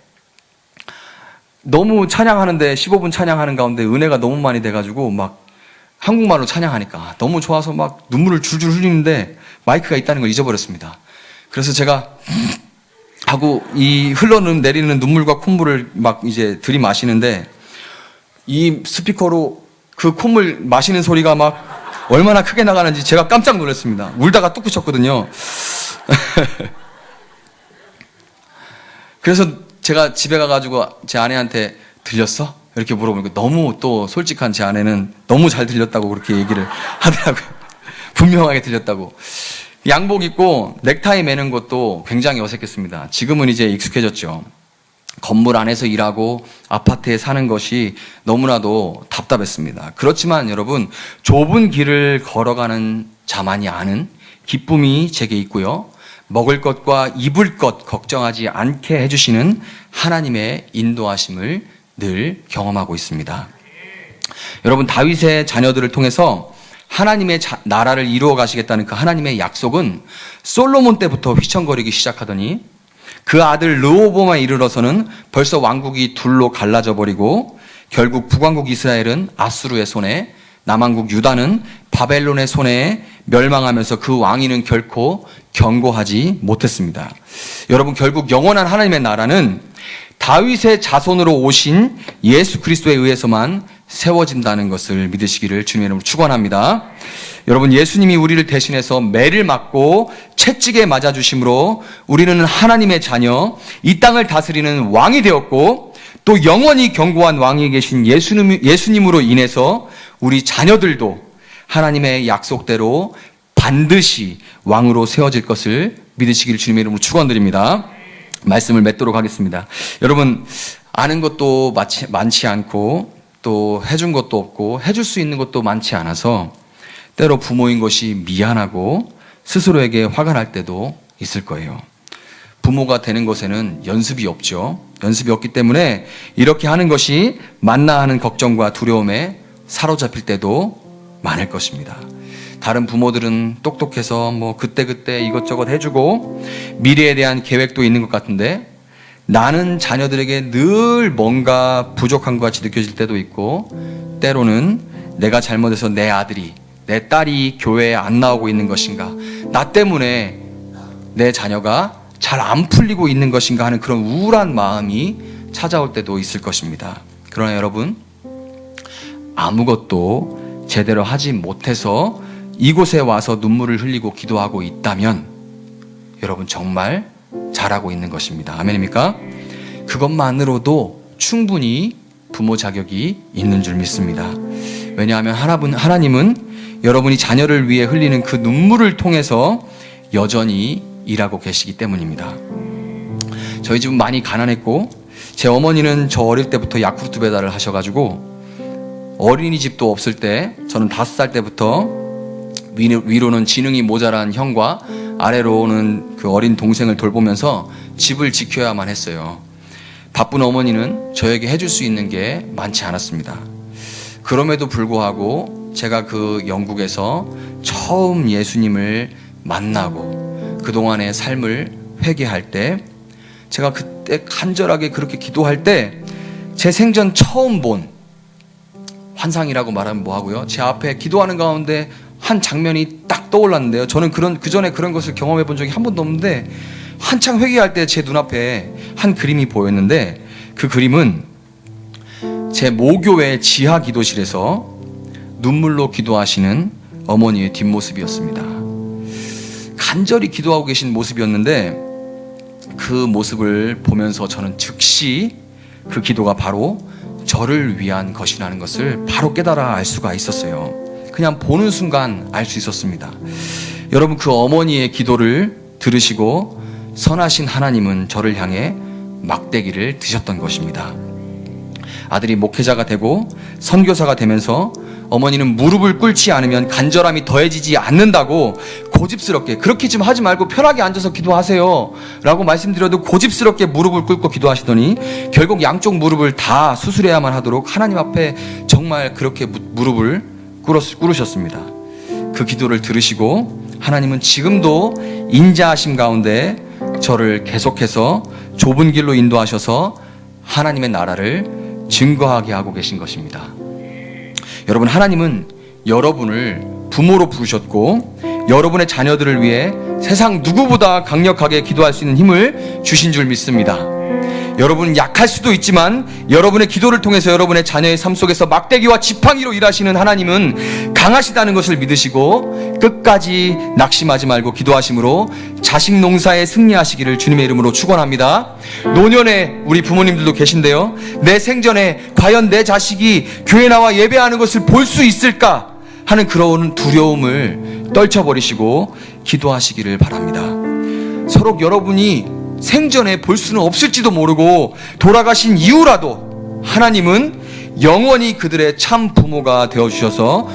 너무 찬양하는데 15분 찬양하는 가운데 은혜가 너무 많이 돼가지고 막 한국말로 찬양하니까 너무 좋아서 막 눈물을 줄줄 흘리는데 마이크가 있다는 걸 잊어버렸습니다. 그래서 제가 하고 이 흘러내리는 눈물과 콧물을 막 이제 들이마시는데 이 스피커로 그 콧물 마시는 소리가 막 얼마나 크게 나가는지 제가 깜짝 놀랐습니다. 울다가 뚝 붙였거든요. 그래서 제가 집에 가가지고 제 아내한테 들렸어? 이렇게 물어보니까 너무 또 솔직한 제 아내는 너무 잘 들렸다고 그렇게 얘기를 하더라고요. 분명하게 들렸다고. 양복 입고 넥타이 매는 것도 굉장히 어색했습니다. 지금은 이제 익숙해졌죠. 건물 안에서 일하고 아파트에 사는 것이 너무나도 답답했습니다. 그렇지만 여러분, 좁은 길을 걸어가는 자만이 아는 기쁨이 제게 있고요. 먹을 것과 입을 것 걱정하지 않게 해주시는 하나님의 인도하심을 늘 경험하고 있습니다. 여러분, 다윗의 자녀들을 통해서 하나님의 나라를 이루어 가시겠다는 그 하나님의 약속은 솔로몬 때부터 휘청거리기 시작하더니 그 아들 르호보암에 이르러서는 벌써 왕국이 둘로 갈라져 버리고 결국 북왕국 이스라엘은 아수르의 손에, 남왕국 유다는 바벨론의 손에 멸망하면서 그 왕위는 결코 견고하지 못했습니다. 여러분, 결국 영원한 하나님의 나라는 다윗의 자손으로 오신 예수 그리스도에 의해서만 세워진다는 것을 믿으시기를 주님의 이름으로 축원합니다. 여러분, 예수님이 우리를 대신해서 매를 맞고 채찍에 맞아주심으로 우리는 하나님의 자녀, 이 땅을 다스리는 왕이 되었고, 또 영원히 견고한 왕이 계신 예수님으로 인해서 우리 자녀들도 하나님의 약속대로 반드시 왕으로 세워질 것을 믿으시기를 주님의 이름으로 축원드립니다. 말씀을 맺도록 하겠습니다. 여러분, 아는 것도 많지 않고 또 해준 것도 없고 해줄 수 있는 것도 많지 않아서 때로 부모인 것이 미안하고 스스로에게 화가 날 때도 있을 거예요. 부모가 되는 것에는 연습이 없죠. 연습이 없기 때문에 이렇게 하는 것이 맞나 하는 걱정과 두려움에 사로잡힐 때도 많을 것입니다. 다른 부모들은 똑똑해서 뭐 그때그때 이것저것 해주고 미래에 대한 계획도 있는 것 같은데 나는 자녀들에게 늘 뭔가 부족한 것 같이 느껴질 때도 있고, 때로는 내가 잘못해서 내 아들이, 내 딸이 교회에 안 나오고 있는 것인가, 나 때문에 내 자녀가 잘 안 풀리고 있는 것인가 하는 그런 우울한 마음이 찾아올 때도 있을 것입니다. 그러나 여러분, 아무것도 제대로 하지 못해서 이곳에 와서 눈물을 흘리고 기도하고 있다면 여러분 정말 잘하고 있는 것입니다. 아멘입니까? 그것만으로도 충분히 부모 자격이 있는 줄 믿습니다. 왜냐하면 하나님은 여러분이 자녀를 위해 흘리는 그 눈물을 통해서 여전히 일하고 계시기 때문입니다. 저희 집은 많이 가난했고 제 어머니는 저 어릴 때부터 야쿠르트 배달을 하셔가지고 어린이집도 없을 때 저는 5살 때부터 위로는 지능이 모자란 형과 아래로는 그 어린 동생을 돌보면서 집을 지켜야만 했어요. 바쁜 어머니는 저에게 해줄 수 있는 게 많지 않았습니다. 그럼에도 불구하고 제가 그 영국에서 처음 예수님을 만나고 그동안의 삶을 회개할 때, 제가 그때 간절하게 그렇게 기도할 때 제 생전 처음 본 환상이라고 말하면 뭐하고요, 제 앞에 기도하는 가운데 한 장면이 딱 떠올랐는데요. 저는 그 전에 그런 것을 경험해 본 적이 한 번도 없는데 한창 회개할 때 제 눈앞에 한 그림이 보였는데, 그 그림은 제 모교회 지하 기도실에서 눈물로 기도하시는 어머니의 뒷모습이었습니다. 간절히 기도하고 계신 모습이었는데 그 모습을 보면서 저는 즉시 그 기도가 바로 저를 위한 것이라는 것을 바로 깨달아 알 수가 있었어요. 그냥 보는 순간 알 수 있었습니다. 여러분, 그 어머니의 기도를 들으시고 선하신 하나님은 저를 향해 막대기를 드셨던 것입니다. 아들이 목회자가 되고 선교사가 되면서 어머니는 무릎을 꿇지 않으면 간절함이 더해지지 않는다고 고집스럽게, 그렇게 좀 하지 말고 편하게 앉아서 기도하세요 라고 말씀드려도 고집스럽게 무릎을 꿇고 기도하시더니 결국 양쪽 무릎을 다 수술해야만 하도록 하나님 앞에 정말 그렇게 무릎을 꿇으셨습니다. 그 기도를 들으시고 하나님은 지금도 인자하심 가운데 저를 계속해서 좁은 길로 인도하셔서 하나님의 나라를 증거하게 하고 계신 것입니다. 여러분, 하나님은 여러분을 부모로 부르셨고 여러분의 자녀들을 위해 세상 누구보다 강력하게 기도할 수 있는 힘을 주신 줄 믿습니다. 여러분 약할 수도 있지만 여러분의 기도를 통해서 여러분의 자녀의 삶 속에서 막대기와 지팡이로 일하시는 하나님은 강하시다는 것을 믿으시고 끝까지 낙심하지 말고 기도하심으로 자식 농사에 승리하시기를 주님의 이름으로 축원합니다. 노년에 우리 부모님들도 계신데요, 내 생전에 과연 내 자식이 교회 나와 예배하는 것을 볼 수 있을까 하는 그런 두려움을 떨쳐버리시고 기도하시기를 바랍니다. 서로 여러분이 생전에 볼 수는 없을지도 모르고 돌아가신 이후라도 하나님은 영원히 그들의 참 부모가 되어주셔서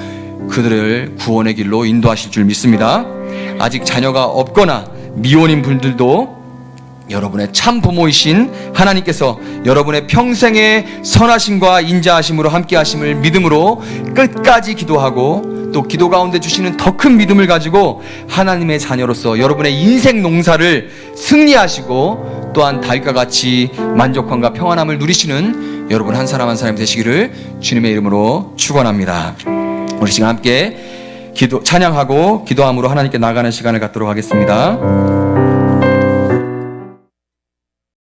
그들을 구원의 길로 인도하실 줄 믿습니다. 아직 자녀가 없거나 미혼인 분들도 여러분의 참 부모이신 하나님께서 여러분의 평생의 선하심과 인자하심으로 함께 하심을 믿음으로 끝까지 기도하고 또 기도 가운데 주시는 더 큰 믿음을 가지고 하나님의 자녀로서 여러분의 인생 농사를 승리하시고 또한 다윗과 같이 만족함과 평안함을 누리시는 여러분 한 사람 한 사람이 되시기를 주님의 이름으로 축원합니다. 우리 시간 함께 찬양하고 기도함으로 하나님께 나가는 시간을 갖도록 하겠습니다.